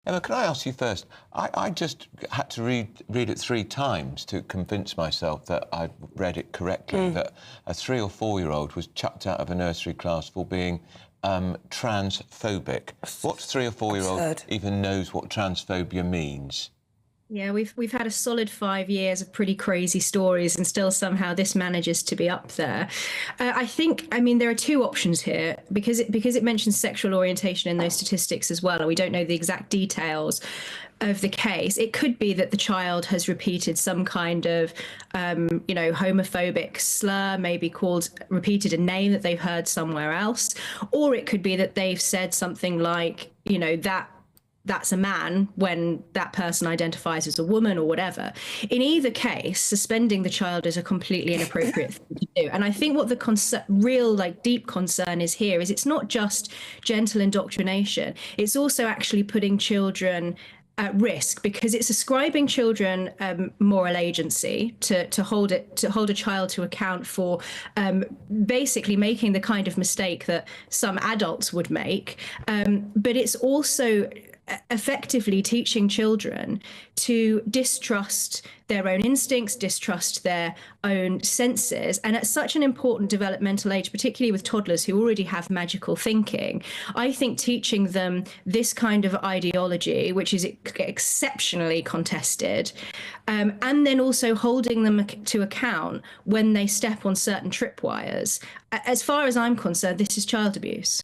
Emma, can I ask you first? I just had to read it 3 times to convince myself that I'd read it correctly, that a 3 or 4-year-old was chucked out of a nursery class for being transphobic. What 3 or 4-year-old even knows what transphobia means? Yeah, we've had a solid 5 years of pretty crazy stories, and still somehow this manages to be up there. I mean, there are two options here because it mentions sexual orientation in those statistics as well, and we don't know the exact details of the case. It could be that the child has repeated some kind of, homophobic slur, maybe repeated a name that they've heard somewhere else, or it could be that they've said something like, that's a man when that person identifies as a woman or whatever. In either case, suspending the child is a completely inappropriate thing to do. And I think what the real, deep concern is here is it's not just gentle indoctrination. It's also actually putting children at risk, because it's ascribing children moral agency to hold a child to account for basically making the kind of mistake that some adults would make. But it's also effectively teaching children to distrust their own instincts, distrust their own senses. And at such an important developmental age, particularly with toddlers who already have magical thinking, I think teaching them this kind of ideology, which is exceptionally contested, and then also holding them to account when they step on certain tripwires, as far as I'm concerned, this is child abuse.